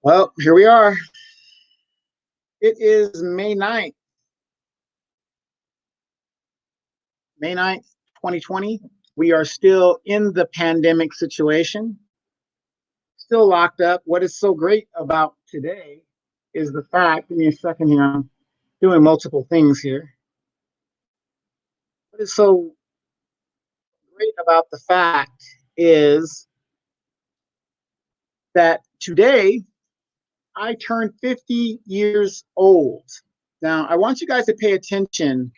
Well, here we are. It is May 9th, 2020. We are still in the pandemic situation, still locked up. What is so great about today is the fact, give me a second here, I'm doing multiple things here. What is so great about the fact is that today I turned 50 years old. Now, I want you guys to pay attention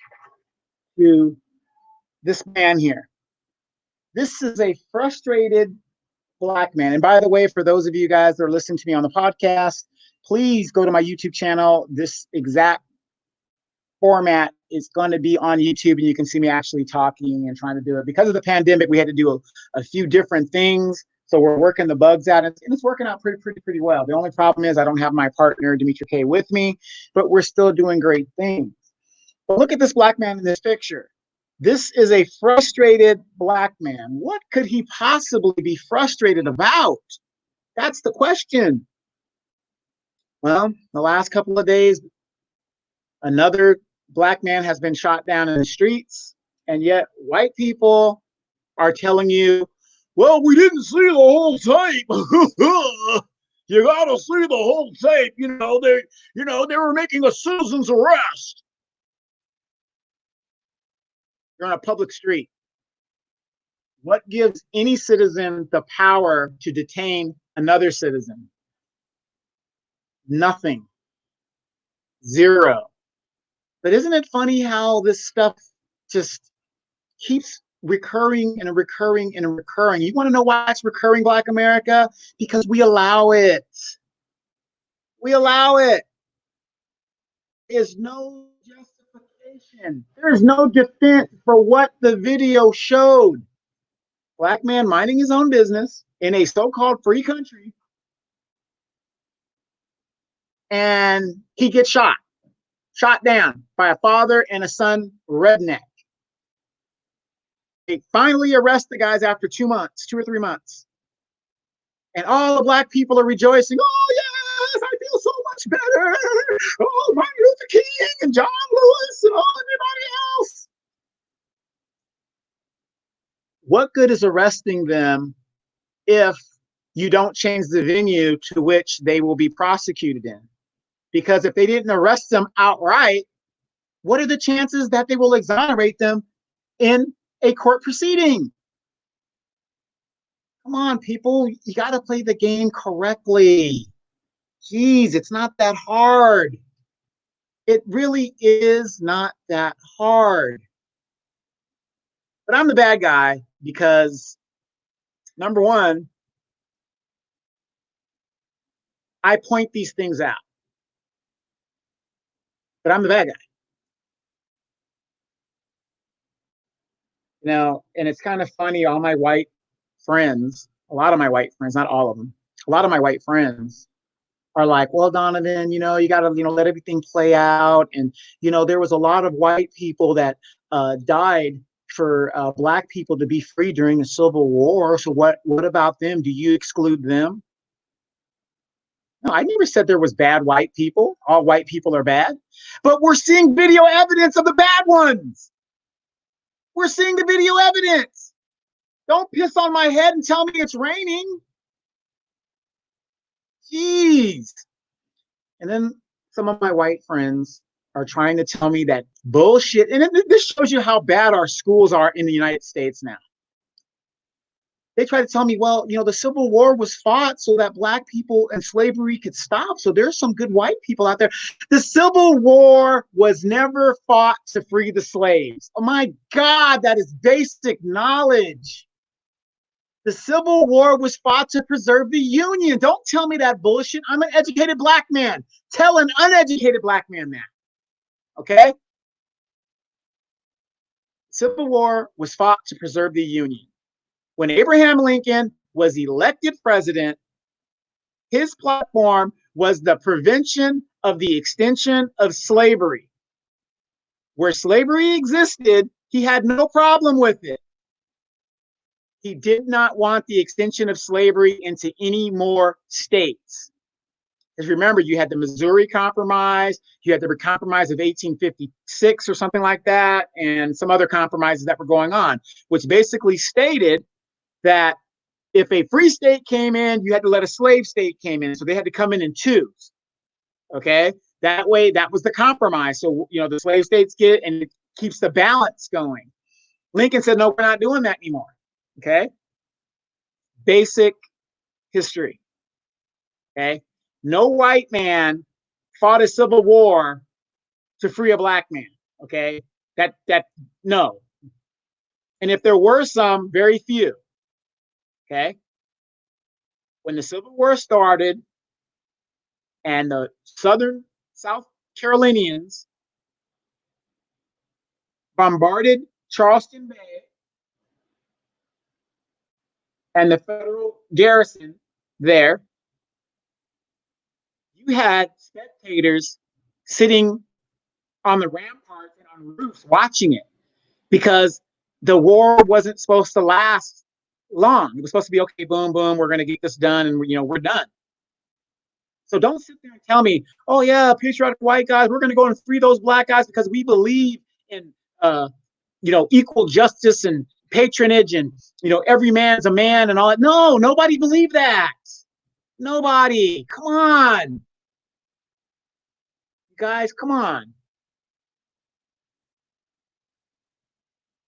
to this man here. This is a frustrated Black man. And by the way, for those of you guys that are listening to me on the podcast, please go to my YouTube channel. This exact format is going to be on YouTube, and you can see me actually talking and trying to do it. Because of the pandemic, we had to do a few different things. So we're working the bugs out, and it's working out pretty well. The only problem is I don't have my partner, Dimitri K, with me, but we're still doing great things. But look at this Black man in this picture. This is a frustrated Black man. What could he possibly be frustrated about? That's the question. Well, the last couple of days, another Black man has been shot down in the streets, and yet white people are telling you, well, we didn't see the whole tape. You gotta see the whole tape. They were making a citizen's arrest. You're on a public street. What gives any citizen the power to detain another citizen? Nothing. Zero. But isn't it funny how this stuff just keeps recurring and recurring and recurring? You want to know why it's recurring, Black America? Because we allow it. We allow it. There's no justification. There's no defense for what the video showed. Black man minding his own business in a so-called free country, and he gets shot down by a father and a son redneck. They finally arrest the guys after 2 months, 2 or 3 months. And all the Black people are rejoicing. Oh, yes, I feel so much better. Oh, Martin Luther King and John Lewis and all everybody else. What good is arresting them if you don't change the venue to which they will be prosecuted in? Because if they didn't arrest them outright, what are the chances that they will exonerate them in a court proceeding? Come on, people, you got to play the game correctly. Geez, it's not that hard. It really is not that hard. But I'm the bad guy because, number one, I point these things out. But I'm the bad guy. And it's kind of funny, all my white friends, a lot of my white friends, not all of them, a lot of my white friends are like, well, Donovan, you got to, let everything play out. And, there was a lot of white people that died for Black people to be free during the Civil War. So what about them? Do you exclude them? No, I never said there was bad white people. All white people are bad. But we're seeing video evidence of the bad ones. We're seeing the video evidence. Don't piss on my head and tell me it's raining. Jeez. And then some of my white friends are trying to tell me that bullshit. And this shows you how bad our schools are in the United States now. They try to tell me, well, the Civil War was fought so that Black people and slavery could stop. So there's some good white people out there. The Civil War was never fought to free the slaves. Oh my God, that is basic knowledge. The Civil War was fought to preserve the Union. Don't tell me that bullshit. I'm an educated Black man. Tell an uneducated Black man that. Okay? Civil War was fought to preserve the Union. When Abraham Lincoln was elected president, his platform was the prevention of the extension of slavery. Where slavery existed, he had no problem with it. He did not want the extension of slavery into any more states. Because remember, you had the Missouri Compromise, you had the Compromise of 1856 or something like that, and some other compromises that were going on, which basically stated that if a free state came in, you had to let a slave state came in. So they had to come in twos. Okay. That way, that was the compromise. So, the slave states get it and it keeps the balance going. Lincoln said, no, we're not doing that anymore. Okay. Basic history. Okay. No white man fought a civil war to free a black man. Okay. No. And if there were some, very few. Okay. When the Civil War started and the South Carolinians bombarded Charleston Bay and the federal garrison there, you had spectators sitting on the ramparts and on roofs watching it because the war wasn't supposed to last long. It was supposed to be, okay, boom, boom, we're going to get this done and we're done. So don't sit there and tell me, oh yeah, patriotic white guys, we're going to go and free those black guys because we believe in, equal justice and patronage and, every man's a man and all that. No, nobody believed that. Nobody. Come on. Guys, come on.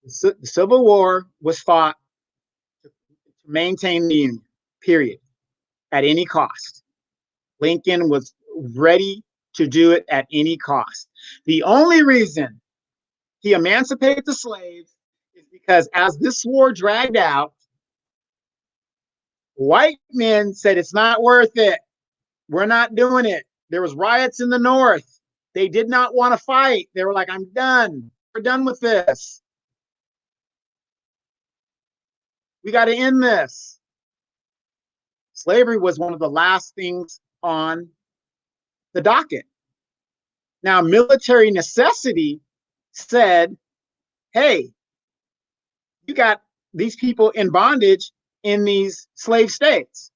The Civil War was fought to maintain the Union, period, at any cost. Lincoln was ready to do it at any cost. The only reason he emancipated the slaves is because as this war dragged out, white men said it's not worth it. We're not doing it. There was riots in the North. They did not want to fight. They were like, I'm done. We're done with this. We got to end this. Slavery was one of the last things on the docket. Now, military necessity said, hey, you got these people in bondage in these slave states.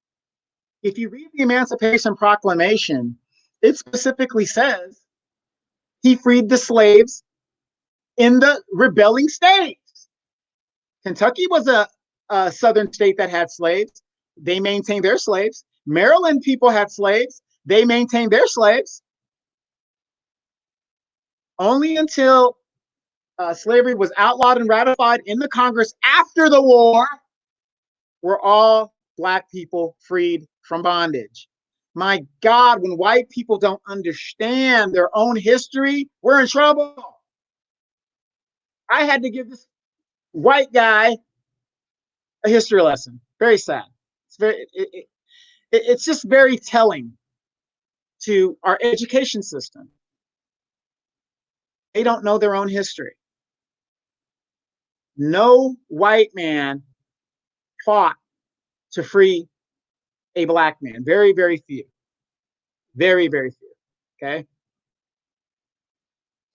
If you read the Emancipation Proclamation, it specifically says he freed the slaves in the rebelling states. Kentucky was a southern state that had slaves. They maintained their slaves. Maryland people had slaves. They maintained their slaves. Only until slavery was outlawed and ratified in the Congress after the war were all black people freed from bondage. My God, when white people don't understand their own history, we're in trouble. I had to give this white guy a history lesson. Very sad. It's just very telling to our education system. They don't know their own history. No white man fought to free a black man. Very, very few. Very, very few. Okay.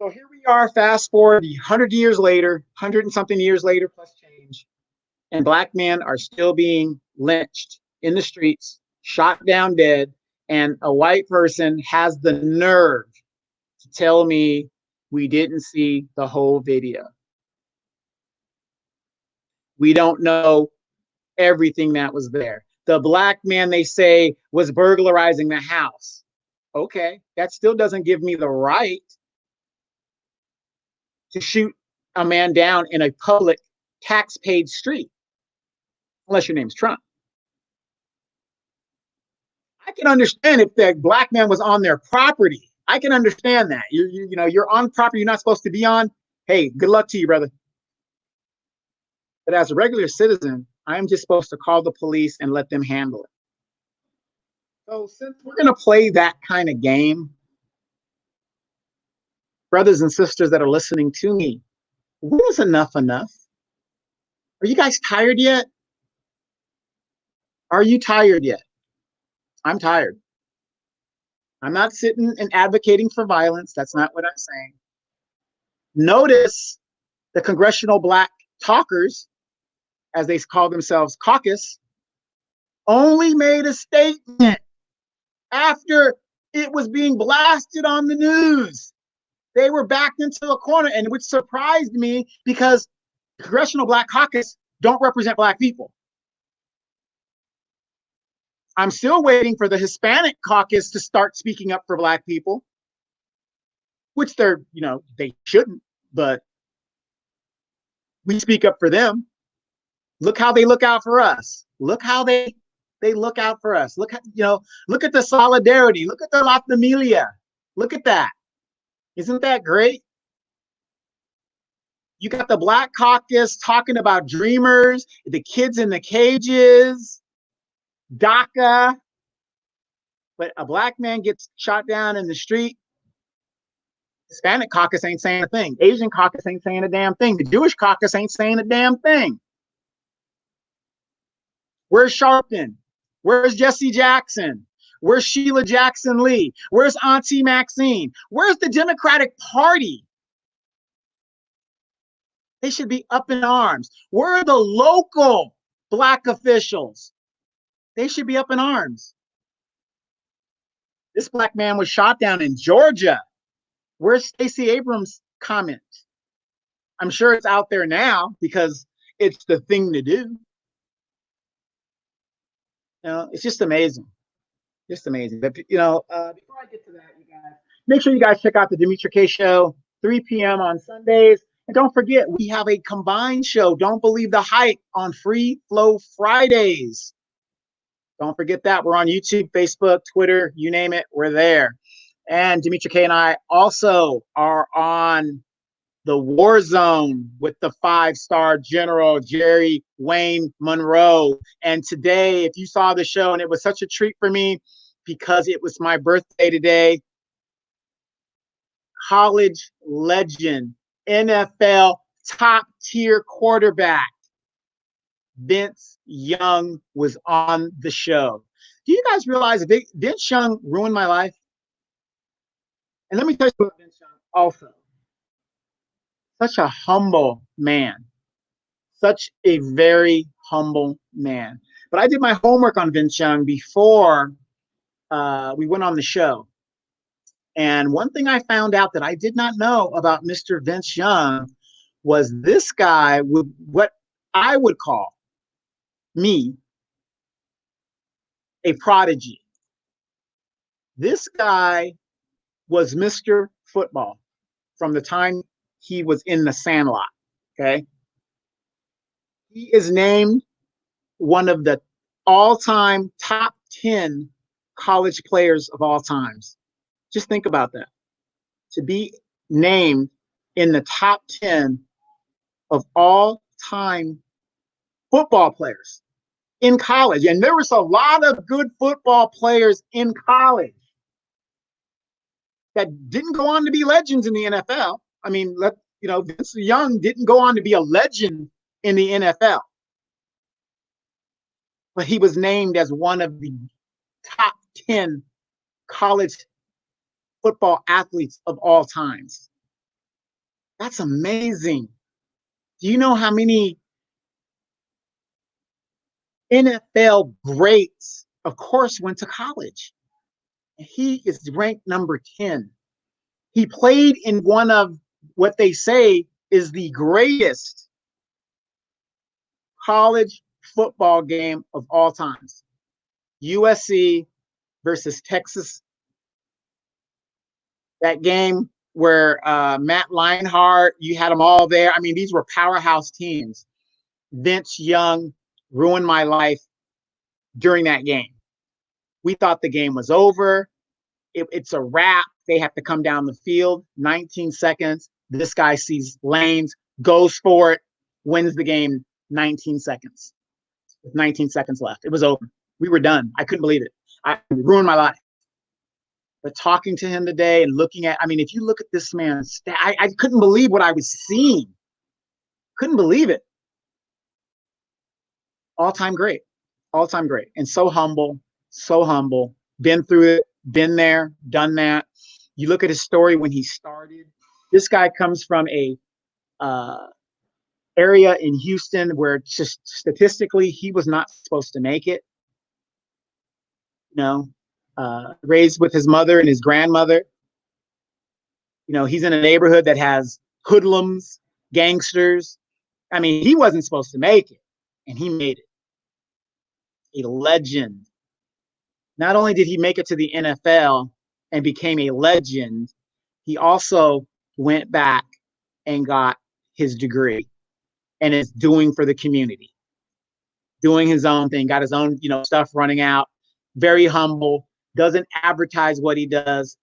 So here we are, fast forward 100 years later, 100 and something years later, plus change, and black men are still being lynched in the streets, shot down dead, and a white person has the nerve to tell me we didn't see the whole video. We don't know everything that was there. The black man, they say, was burglarizing the house. Okay, that still doesn't give me the right to shoot a man down in a public tax-paid street, unless your name's Trump. I can understand if the black man was on their property. I can understand that. You're on property you're not supposed to be on. Hey, good luck to you, brother. But as a regular citizen, I'm just supposed to call the police and let them handle it. So since we're going to play that kind of game, brothers and sisters that are listening to me, when is enough enough? Are you guys tired yet? Are you tired yet? I'm tired. I'm not sitting and advocating for violence. That's not what I'm saying. Notice the Congressional Black Talkers, as they call themselves, caucus, only made a statement after It was being blasted on the news. They were backed into a corner, and which surprised me because the Congressional Black Caucus don't represent Black people. I'm still waiting for the Hispanic caucus to start speaking up for Black people, which they shouldn't, but we speak up for them. Look how they look out for us. Look how they look out for us. Look at the solidarity. Look at the La Familia. Look at that. Isn't that great? You got the Black Caucus talking about dreamers, the kids in the cages, DACA, but a Black man gets shot down in the street. Hispanic caucus ain't saying a thing. Asian caucus ain't saying a damn thing. The Jewish caucus ain't saying a damn thing. Where's Sharpton? Where's Jesse Jackson? Where's Sheila Jackson Lee? Where's Auntie Maxine? Where's the Democratic Party? They should be up in arms. Where are the local Black officials? They should be up in arms. This Black man was shot down in Georgia. Where's Stacey Abrams' comment? I'm sure it's out there now because it's the thing to do. It's just amazing. Just amazing. But, before I get to that, you guys, make sure you guys check out the Demetra K Show, 3 p.m. on Sundays. And don't forget, we have a combined show, Don't Believe the Hype, on Free Flow Fridays. Don't forget that. We're on YouTube, Facebook, Twitter, you name it, we're there. And Demetra K and I also are on the War Zone with the 5-star General Jerry Wayne Monroe. And today, if you saw the show, and it was such a treat for me because it was my birthday today, college legend, NFL top-tier quarterback, Vince Young was on the show. Do you guys realize Vince Young ruined my life? And let me tell you about Vince Young also. Such a humble man. Such a very humble man. But I did my homework on Vince Young before we went on the show. And one thing I found out that I did not know about Mr. Vince Young was this guy would what I would call me a prodigy. This guy was Mr. Football from the time he was in the Sandlot. Okay. He is named one of the all-time top 10 college players of all times. Just think about that. To be named in the top 10 of all-time football players in college. And there was a lot of good football players in college that didn't go on to be legends in the NFL. I mean, Vince Young didn't go on to be a legend in the NFL. But he was named as one of the top 10 college football athletes of all times. That's amazing. Do you know how many NFL greats, of course, went to college? He is ranked number 10. He played in one of what they say is the greatest college football game of all times. USC versus Texas. That game where Matt Leinart, you had them all there. I mean, these were powerhouse teams. Vince Young ruined my life during that game. We thought the game was over. It's a wrap. They have to come down the field. 19 seconds. This guy sees lanes, goes for it, wins the game 19 seconds. With 19 seconds left. It was over. We were done. I couldn't believe it. It ruined my life. But talking to him today and looking at, if you look at this man, I couldn't believe what I was seeing. Couldn't believe it. All-time great. All-time great. And so humble. Been through it, been there, done that. You look at his story when he started. This guy comes from a area in Houston where just statistically he was not supposed to make it. raised with his mother and his grandmother. You know, he's in a neighborhood that has hoodlums, gangsters. I mean, he wasn't supposed to make it, and he made it. A legend. Not only did he make it to the NFL and became a legend, he also went back and got his degree and is doing for the community, doing his own thing, got his own, stuff running out, very humble, doesn't advertise what he does.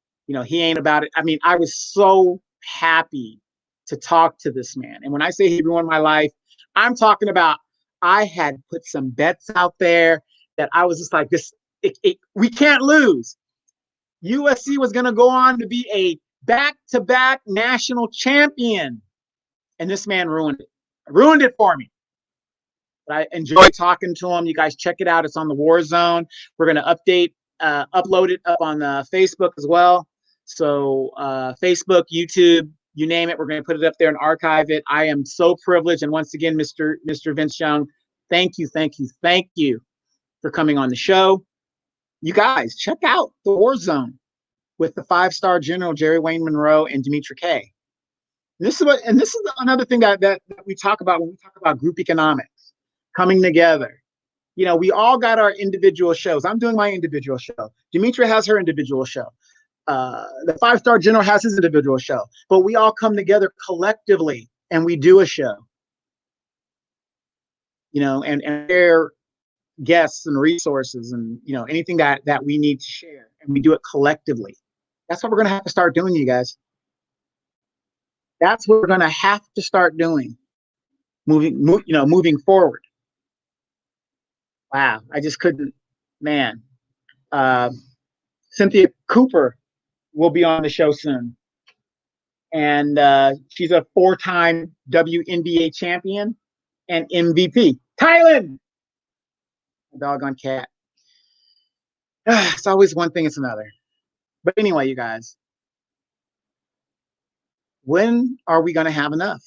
He ain't about it. I mean, I was so happy to talk to this man. And when I say he ruined my life, I'm talking about I had put some bets out there that I was just like, we can't lose. USC was going to go on to be a back-to-back national champion. And this man ruined it for me. But I enjoy talking to him. You guys check it out. It's on the War Zone. We're going to upload it up on Facebook as well. So Facebook, YouTube, you name it, we're going to put it up there and archive it. I am so privileged. And once again, Mr. Vince Young, thank you for coming on the show. You guys, check out the War Zone with the 5-star general Jerry Wayne Monroe and Demetra Kay. This is another thing that we talk about when we talk about group economics, coming together. We all got our individual shows. I'm doing my individual show. Demetra has her individual show. The 5-star general has his individual show. But we all come together collectively and we do a show. And share guests and resources and anything that we need to share, and we do it collectively. That's what we're going to have to start doing, you guys. That's what we're going to have to start doing moving forward. Wow, I just couldn't, man. Cynthia Cooper will be on the show soon, and she's a 4-time WNBA champion and MVP. Thailand, doggone cat. It's always one thing, it's another. But anyway, you guys, when are we going to have enough?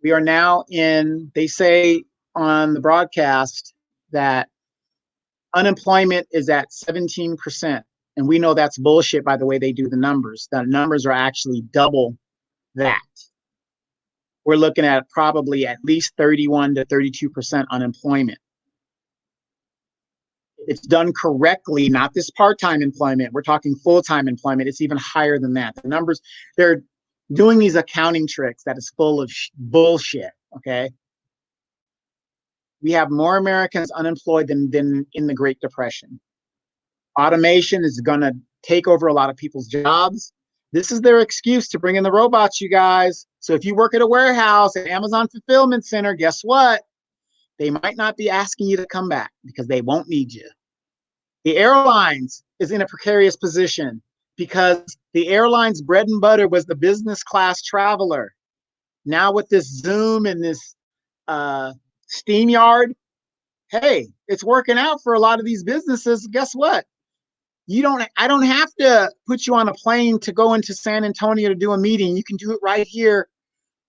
We are now they say on the broadcast that unemployment is at 17%. And we know that's bullshit by the way they do the numbers. The numbers are actually double that. We're looking at probably at least 31 to 32% unemployment. It's done correctly, not this part-time employment. We're talking full-time employment. It's even higher than that. The numbers, they're doing these accounting tricks that is full of bullshit, okay? We have more Americans unemployed than in the Great Depression. Automation is going to take over a lot of people's jobs. This is their excuse to bring in the robots, you guys. So if you work at a warehouse, at Amazon Fulfillment Center, guess what? They might not be asking you to come back because they won't need you. The airlines is in a precarious position because the airline's bread and butter was the business class traveler. Now with this Zoom and this StreamYard, hey, it's working out for a lot of these businesses. Guess what? I don't have to put you on a plane to go into San Antonio to do a meeting. You can do it right here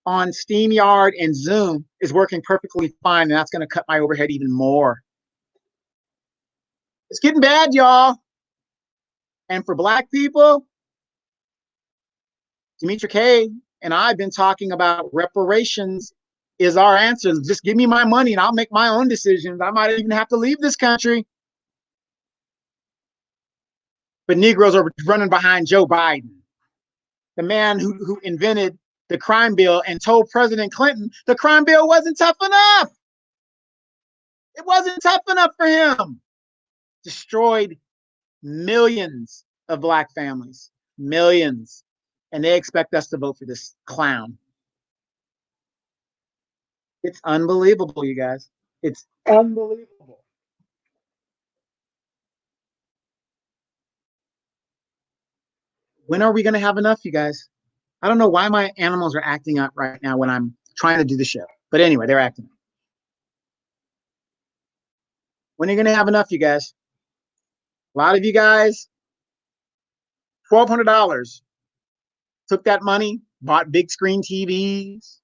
on StreamYard, and Zoom is working perfectly fine. And that's going to cut my overhead even more. It's getting bad, y'all. And for Black people, Demetra Kay and I have been talking about reparations is our answer. Just give me my money and I'll make my own decisions. I might even have to leave this country. But Negroes are running behind Joe Biden, the man who invented the crime bill and told President Clinton the crime bill wasn't tough enough. It wasn't tough enough for him. Destroyed millions of Black families, millions. And they expect us to vote for this clown. It's unbelievable, you guys. It's unbelievable. When are we going to have enough, you guys? I don't know why my animals are acting up right now when I'm trying to do the show. But anyway, they're acting up. When are you going to have enough, you guys? A lot of you guys, $1,200. Took that money, bought big screen TVs,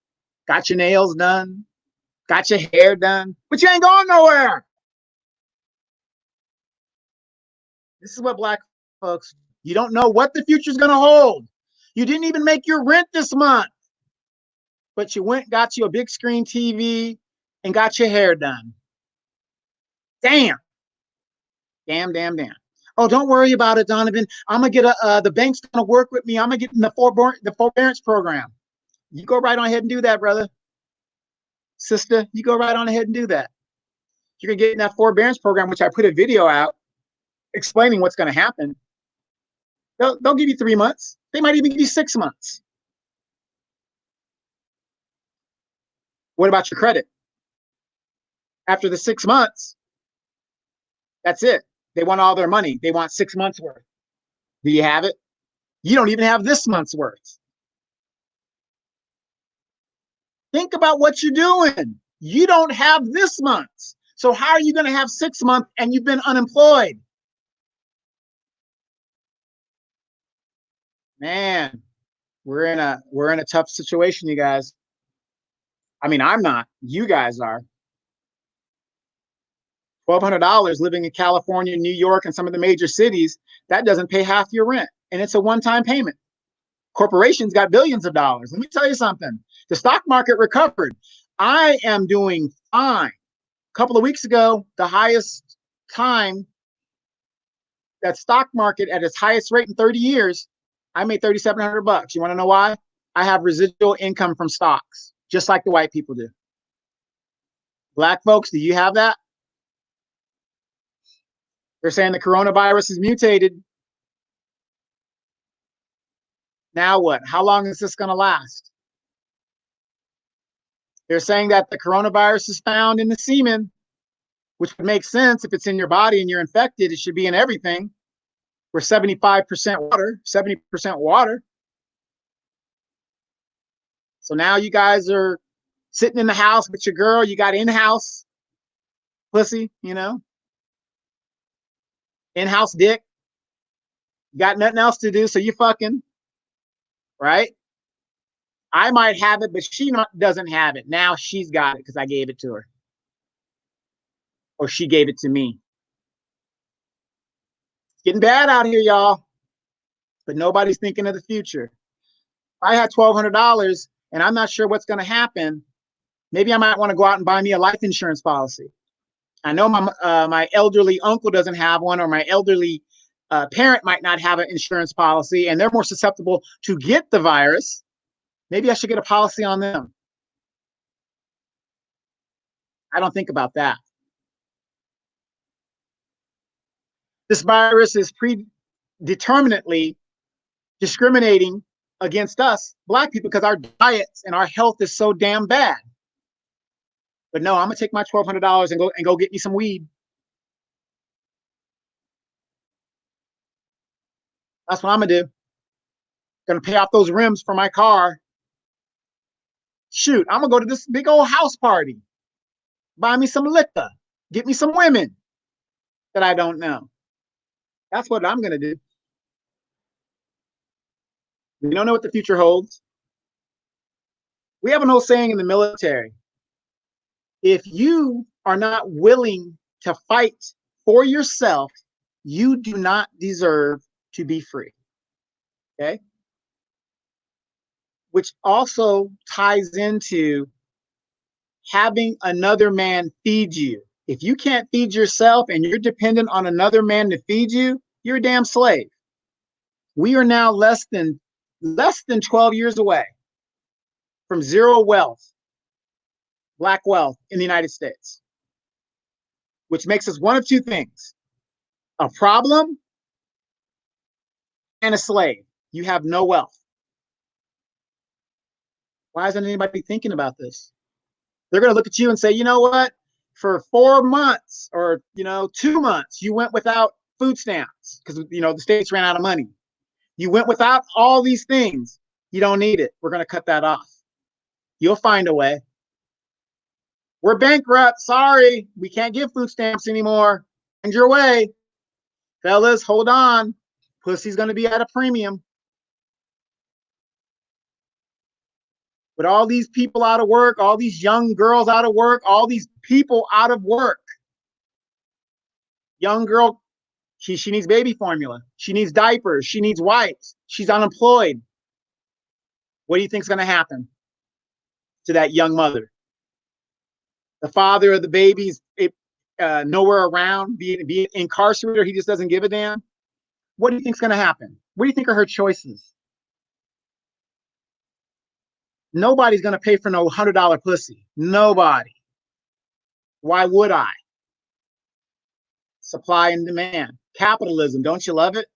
got your nails done, got your hair done, but you ain't going nowhere. This is what black folks, you don't know what the future is going to hold. You didn't even make your rent this month, but you went, got you a big screen TV and got your hair done. Damn. Damn, damn, damn. Oh, don't worry about it, Donovan. I'm going to get the bank's going to work with me. I'm going to get in the forbearance program. You go right on ahead and do that, brother. Sister, you go right on ahead and do that. You can get in that forbearance program, which I put a video out explaining what's going to happen. They'll give you 3 months. They might even give you 6 months. What about your credit? After the 6 months, that's it. They want all their money. They want 6 months worth. Do you have it? You don't even have this month's worth. Think about what you're doing. You don't have this month's. So how are you going to have 6 months and you've been unemployed? Man, we're in a tough situation, you guys. I mean, I'm not. You guys are. $1,200 living in California, New York, and some of the major cities, that doesn't pay half your rent. And it's a one-time payment. Corporations got billions of dollars. Let me tell you something. The stock market recovered. I am doing fine. A couple of weeks ago, the highest time that stock market at its highest rate in 30 years, I made $3,700. You want to know why? I have residual income from stocks, just like the white people do. Black folks, do you have that? They're saying the coronavirus is mutated. Now what? How long is this going to last? They're saying that the coronavirus is found in the semen, which would make sense. If it's in your body and you're infected, it should be in everything. We're 75% water, 70% water. So now you guys are sitting in the house with your girl. You got in-house pussy, in-house dick. You got nothing else to do, so you fucking, right? I might have it, but she doesn't have it. Now she's got it because I gave it to her. Or she gave it to me. It's getting bad out here, y'all. But nobody's thinking of the future. If I had $1,200 and I'm not sure what's going to happen, maybe I might want to go out and buy me a life insurance policy. I know my elderly uncle doesn't have one, or my elderly parent might not have an insurance policy, and they're more susceptible to get the virus. Maybe I should get a policy on them. I don't think about that. This virus is predeterminately discriminating against us, Black people, because our diets and our health is so damn bad. But no, I'm gonna take my $1,200 and go get me some weed. That's what I'm gonna do. Gonna pay off those rims for my car. Shoot, I'm gonna go to this big old house party, buy me some liquor, get me some women that I don't know. That's what I'm gonna do. We don't know what the future holds. We have an old saying in the military: if you are not willing to fight for yourself, you do not deserve to be free. Okay? Which also ties into having another man feed you. If you can't feed yourself and you're dependent on another man to feed you, you're a damn slave. We are now less than 12 years away from zero wealth, Black wealth in the United States, which makes us one of two things: a problem and a slave. You have no wealth. Why isn't anybody thinking about this? They're going to look at you and say, you know what? For 4 months or 2 months, you went without food stamps because the states ran out of money. You went without all these things. You don't need it. We're going to cut that off. You'll find a way. We're bankrupt. Sorry, we can't give food stamps anymore. Find your way. Fellas, hold on. Pussy's going to be at a premium. With all these people out of work, all these young girls out of work, all these people out of work. Young girl She needs baby formula. She needs diapers. She needs wipes. She's unemployed. What do you think is going to happen to that young mother? The father of the baby's nowhere around, being incarcerated, or he just doesn't give a damn. What do you think is going to happen? What do you think are her choices? Nobody's going to pay for no $100 pussy. Nobody. Why would I? Supply and demand. Capitalism. Don't you love it?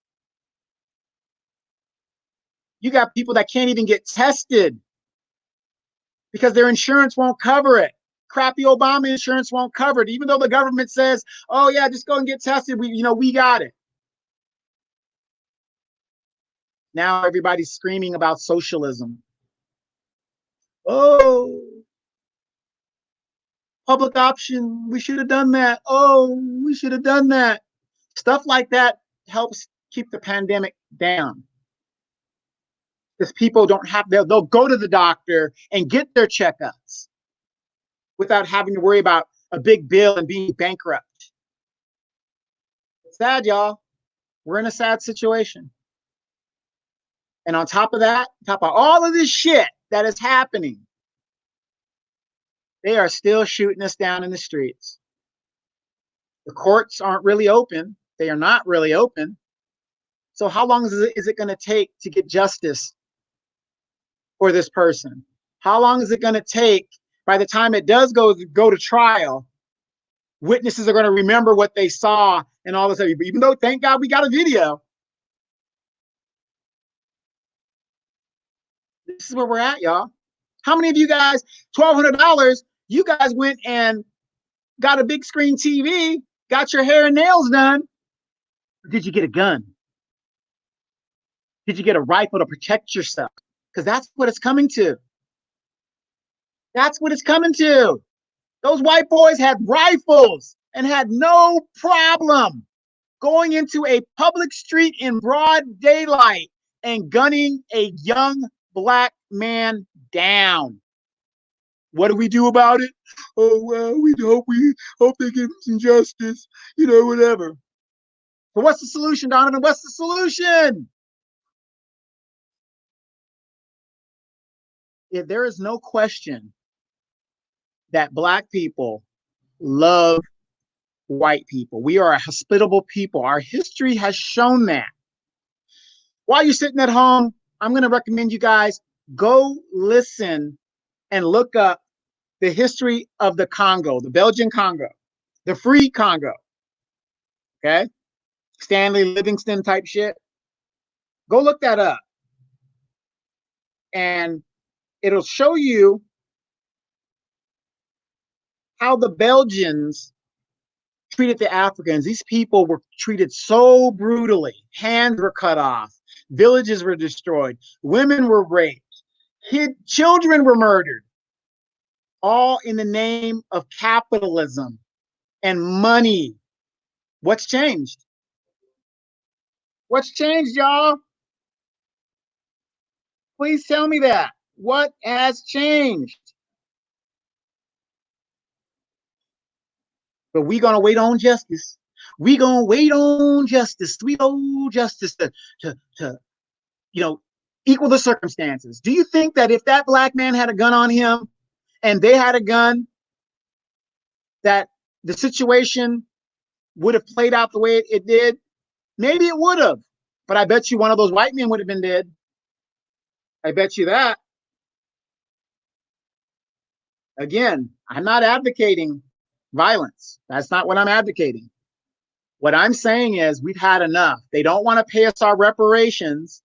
You got people that can't even get tested because their insurance won't cover it. Crappy Obama insurance won't cover it, even though the government says, oh yeah, just go and get tested. We got it. Now everybody's screaming about socialism. Oh, public option. We should have done that. Oh, we should have done that. Stuff like that helps keep the pandemic down. Because people don't have, they'll go to the doctor and get their checkups without having to worry about a big bill and being bankrupt. It's sad, y'all. We're in a sad situation. And on top of that, on top of all of this shit that is happening, they are still shooting us down in the streets. The courts aren't really open. They are not really open. So how long is it going to take to get justice for this person? How long is it going to take by the time it does go to trial? Witnesses are going to remember what they saw and all this, even though, thank God, we got a video. This is where we're at, y'all. How many of you guys, $1,200, you guys went and got a big screen TV, got your hair and nails done? Or did you get a gun? Did you get a rifle to protect yourself? Because that's what it's coming to. That's what it's coming to. Those white boys had rifles and had no problem going into a public street in broad daylight and gunning a young black man down. What do we do about it? Oh, well, we hope they give him some justice, whatever. So what's the solution, Donovan? What's the solution? If there is no question that black people love white people. We are a hospitable people. Our history has shown that. While you're sitting at home, I'm going to recommend you guys go listen and look up the history of the Congo, the Belgian Congo, the free Congo. Okay? Stanley Livingston type shit. Go look that up. And it'll show you how the Belgians treated the Africans. These people were treated so brutally. Hands were cut off. Villages were destroyed. Women were raped. Children were murdered. All in the name of capitalism and money. What's changed? What's changed, y'all? Please tell me that. What has changed? But we're going to wait on justice. We're going to wait on justice. Sweet old justice to equal the circumstances. Do you think that if that black man had a gun on him and they had a gun, that the situation would have played out the way it did? Maybe it would have. But I bet you one of those white men would have been dead. I bet you that. Again, I'm not advocating violence. That's not what I'm advocating. What I'm saying is we've had enough. They don't want to pay us our reparations,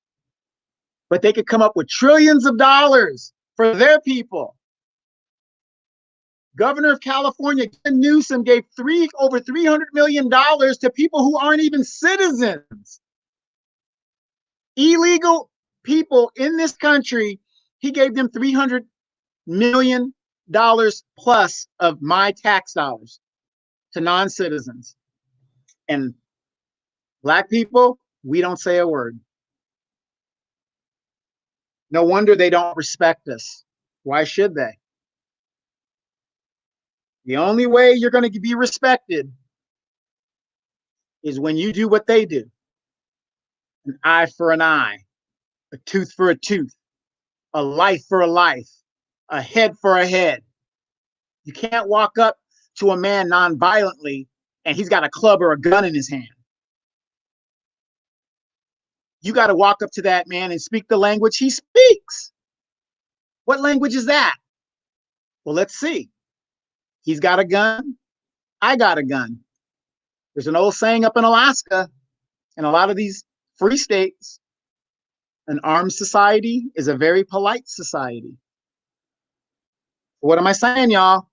but they could come up with trillions of dollars for their people. Governor of California, Gavin Newsom, gave over $300 million to people who aren't even citizens. Illegal people in this country, he gave them $300 million plus of my tax dollars to non-citizens. And black people, we don't say a word. No wonder they don't respect us. Why should they? The only way you're going to be respected is when you do what they do. An eye for an eye, a tooth for a tooth, a life for a life, a head for a head. You can't walk up to a man non-violently and he's got a club or a gun in his hand. You got to walk up to that man and speak the language he speaks. What language is that? Well, let's see. He's got a gun. I got a gun. There's an old saying up in Alaska and a lot of these free states, an armed society is a very polite society. What am I saying, y'all?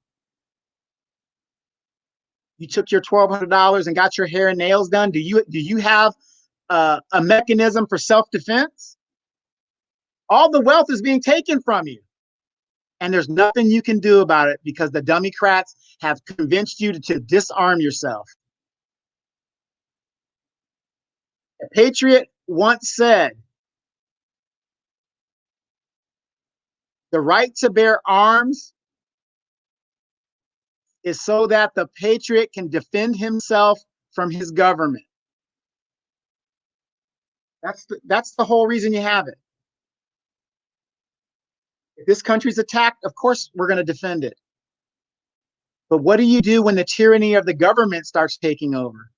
You took your $1,200 and got your hair and nails done. Do you have a mechanism for self-defense? All the wealth is being taken from you. And there's nothing you can do about it because the Democrats have convinced you to disarm yourself. A patriot once said, the right to bear arms is so that the patriot can defend himself from his government. That's the whole reason you have it. If this country's attacked, of course we're going to defend it. But what do you do when the tyranny of the government starts taking over?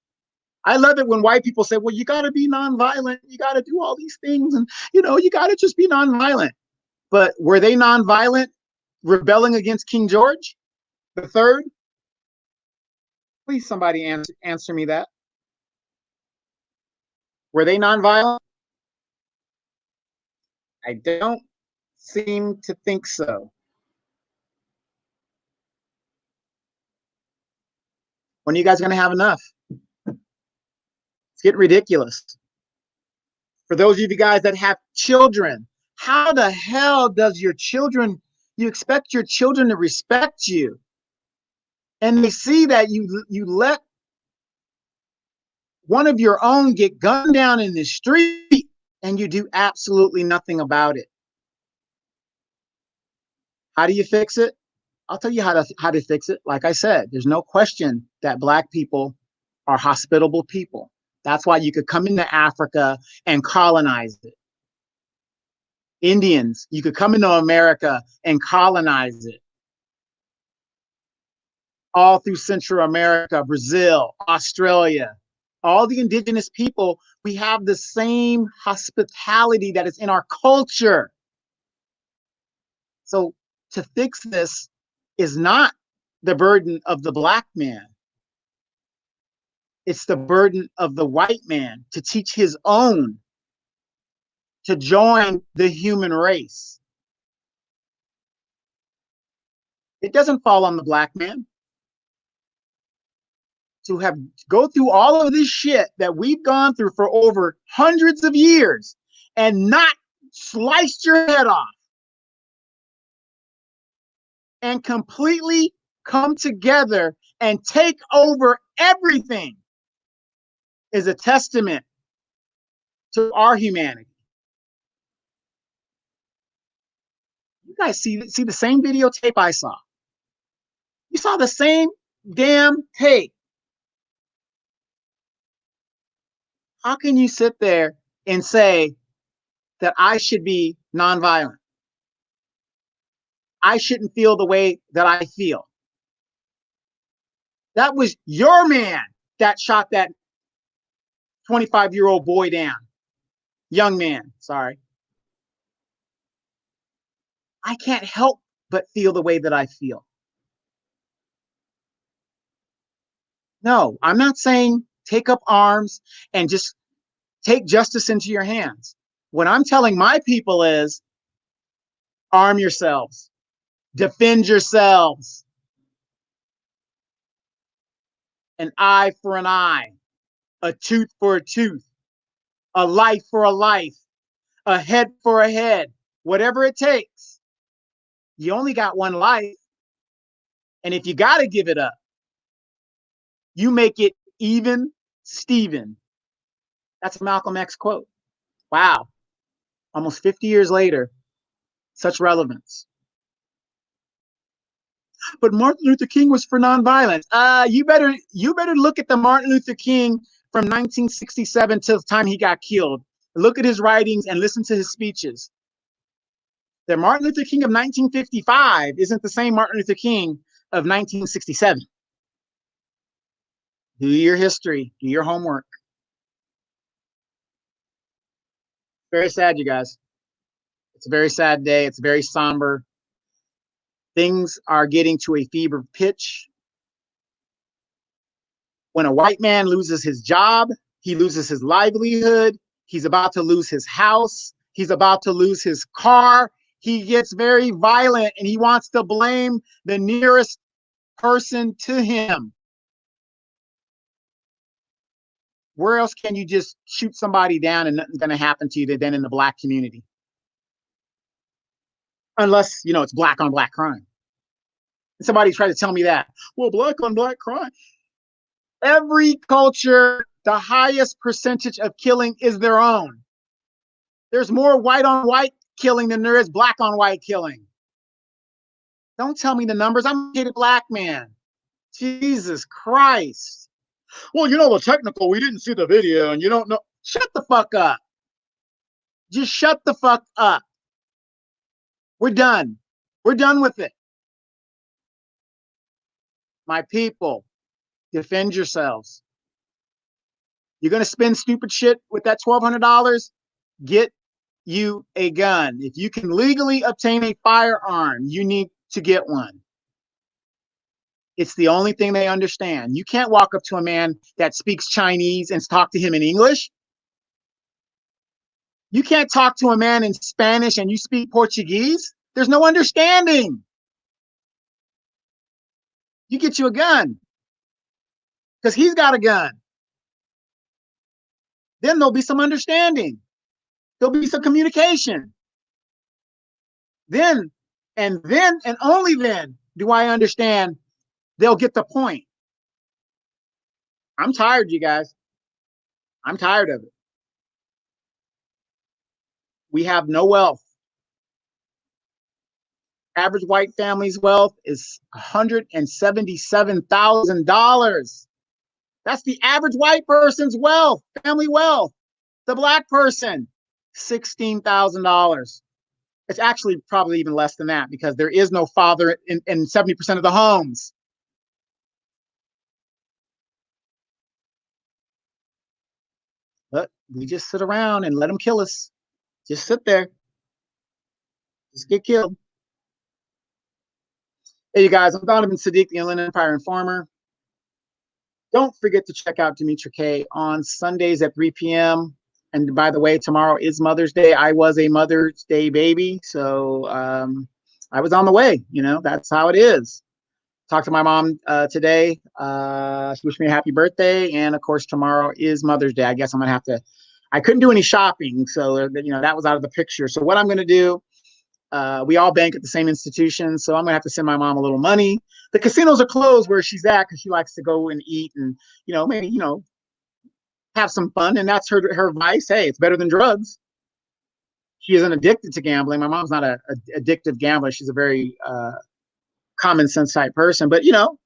I love it when white people say, well, you got to be nonviolent. You got to do all these things. And, you got to just be nonviolent. But were they nonviolent rebelling against King George III? Please, somebody answer me that. Were they nonviolent? I don't seem to think so. When are you guys going to have enough? It's getting ridiculous. For those of you guys that have children, how the hell does you expect your children to respect you? And they see that you let one of your own get gunned down in the street and you do absolutely nothing about it. How do you fix it? I'll tell you how to fix it. Like I said, there's no question that Black people are hospitable people. That's why you could come into Africa and colonize it. Indians, you could come into America and colonize it. All through Central America, Brazil, Australia, all the indigenous people, we have the same hospitality that is in our culture. So to fix this is not the burden of the Black man. It's the burden of the white man to teach his own to join the human race. It doesn't fall on the Black man to go through all of this shit that we've gone through for over hundreds of years and not sliced your head off and completely come together and take over everything is a testament to our humanity. You guys see the same videotape I saw. You saw the same damn tape. How can you sit there and say that I should be nonviolent? I shouldn't feel the way that I feel. That was your man that shot that 25-year-old boy down. Young man, sorry. I can't help but feel the way that I feel. No, I'm not saying take up arms and just take justice into your hands. What I'm telling my people is arm yourselves, defend yourselves. An eye for an eye, a tooth for a tooth, a life for a life, a head for a head, whatever it takes. You only got one life. And if you got to give it up, you make it even Steven. That's a Malcolm X quote. Wow. Almost 50 years later, such relevance. But Martin Luther King was for nonviolence. You better look at the Martin Luther King from 1967 till the time he got killed. Look at his writings and listen to his speeches. The Martin Luther King of 1955 isn't the same Martin Luther King of 1967. Do your history, do your homework. Very sad, you guys. It's a very sad day. It's very somber. Things are getting to a fever pitch. When a white man loses his job, he loses his livelihood. He's about to lose his house. He's about to lose his car. He gets very violent and he wants to blame the nearest person to him. Where else can you just shoot somebody down and nothing's going to happen to you than in the black community? Unless, you know, it's black on black crime. And somebody tried to tell me that. Well, black on black crime. Every culture, the highest percentage of killing is their own. There's more white on white killing than there is black on white killing. Don't tell me the numbers. I'm a educated black man. Jesus Christ. Well, you know, the technical, we didn't see the video and you don't know. Shut the fuck up. Just shut the fuck up. We're done. We're done with it. My people, defend yourselves. You're going to spend stupid shit with that $1,200? Get you a gun. If you can legally obtain a firearm, you need to get one. It's the only thing they understand. You can't walk up to a man that speaks Chinese and talk to him in English. You can't talk to a man in Spanish and you speak Portuguese. There's no understanding. You get you a gun because he's got a gun. Then there'll be some understanding. There'll be some communication. Then and only then do I understand they'll get the point. I'm tired, you guys. I'm tired of it. We have no wealth. Average white family's wealth is $177,000. That's the average white person's wealth, family wealth. The black person, $16,000. It's actually probably even less than that because there is no father in 70% of the homes. But we just sit around and let them kill us. Just sit there. Just get killed. Hey, you guys, I'm Donovan Sadiq, the Inland Empire Informer. Don't forget to check out Demetra K on Sundays at 3 p.m. And by the way, tomorrow is Mother's Day. I was a Mother's Day baby, so I was on the way. You know, that's how it is. Talked to my mom today. She wished me a happy birthday. And, of course, tomorrow is Mother's Day. I guess I'm going to have to – I couldn't do any shopping, so, you know, that was out of the picture. So what I'm going to do, we all bank at the same institution, so I'm going to have to send my mom a little money. The casinos are closed where she's at because she likes to go and eat and, you know, maybe, you know, have some fun. And that's her vice. Hey, it's better than drugs. She isn't addicted to gambling. My mom's not a addictive gambler. She's a very common sense type person. But, you know,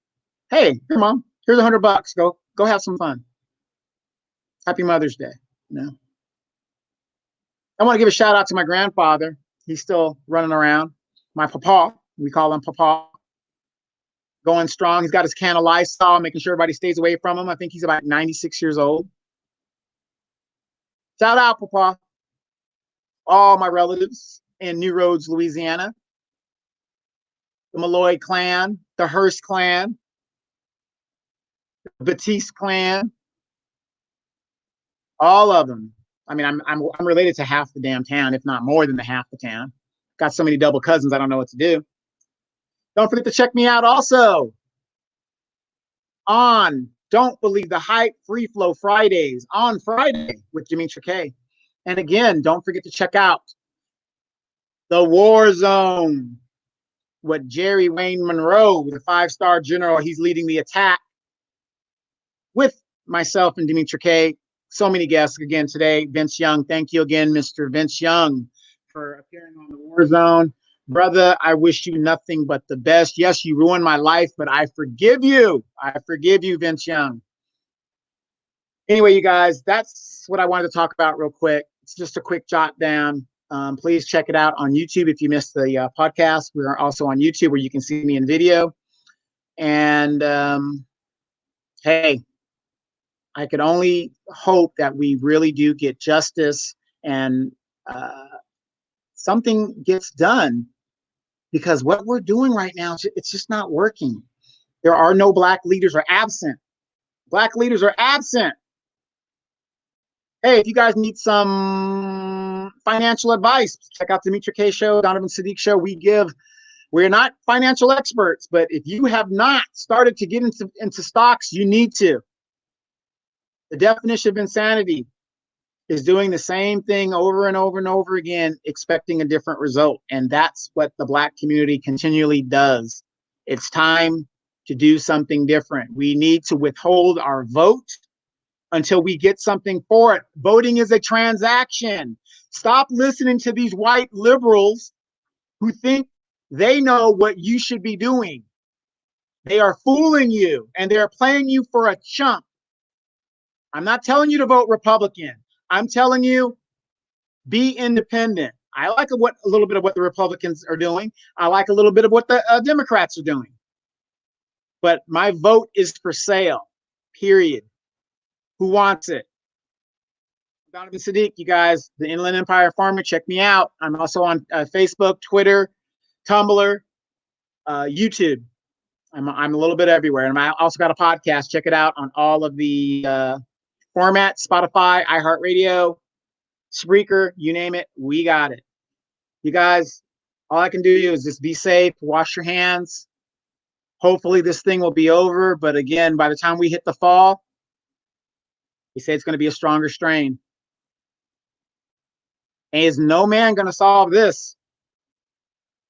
hey, here, Mom, here's $100. Go have some fun. Happy Mother's Day. You know, I want to give a shout out to my grandfather. He's still running around. My papa, we call him Papa. Going strong. He's got his can of Lysol, making sure everybody stays away from him. I think he's about 96 years old. Shout out, Papa. All my relatives in New Roads, Louisiana. The Malloy clan, the Hearst clan, the Batiste clan. All of them. I mean, I'm related to half the damn town, if not more than the half the town. Got so many double cousins, I don't know what to do. Don't forget to check me out also on Don't Believe the Hype Free Flow Fridays on Friday with Demetra K. And again, don't forget to check out The War Zone with Jerry Wayne Monroe, the 5-star general. He's leading the attack with myself and Demetra K. So many guests again today. Vince Young, thank you again, Mr. Vince Young, for appearing on The War Zone. Brother, I wish you nothing but the best. Yes, you ruined my life, but I forgive you. I forgive you, Vince Young. Anyway, you guys, that's what I wanted to talk about real quick. It's just a quick jot down. Please check it out on YouTube if you missed the podcast. We are also on YouTube where you can see me in video. And hey, I could only hope that we really do get justice and something gets done, because what we're doing right now, it's just not working. There are no black leaders, are absent. Black leaders are absent. Hey, if you guys need some financial advice, check out the Mitra K Show, Donovan Sadiq Show. We're not financial experts, but if you have not started to get into stocks, you need to. The definition of insanity is doing the same thing over and over and over again, expecting a different result. And that's what the black community continually does. It's time to do something different. We need to withhold our vote until we get something for it. Voting is a transaction. Stop listening to these white liberals who think they know what you should be doing. They are fooling you, and they're playing you for a chump. I'm not telling you to vote Republican. I'm telling you, be independent. I like a little bit of what the Republicans are doing. I like a little bit of what the Democrats are doing. But my vote is for sale, period. Who wants it? Donovan Sadiq, you guys, the Inland Empire Farmer, check me out. I'm also on Facebook, Twitter, Tumblr, YouTube. I'm a little bit everywhere. And I also got a podcast. Check it out on all of the formats, Spotify, iHeartRadio, Spreaker, you name it, we got it. You guys, all I can do is just be safe, wash your hands. Hopefully this thing will be over. But again, by the time we hit the fall, they say it's going to be a stronger strain. And is no man going to solve this?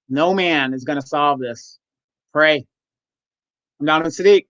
No man is going to solve this. Pray. I'm Donovan Sadiq.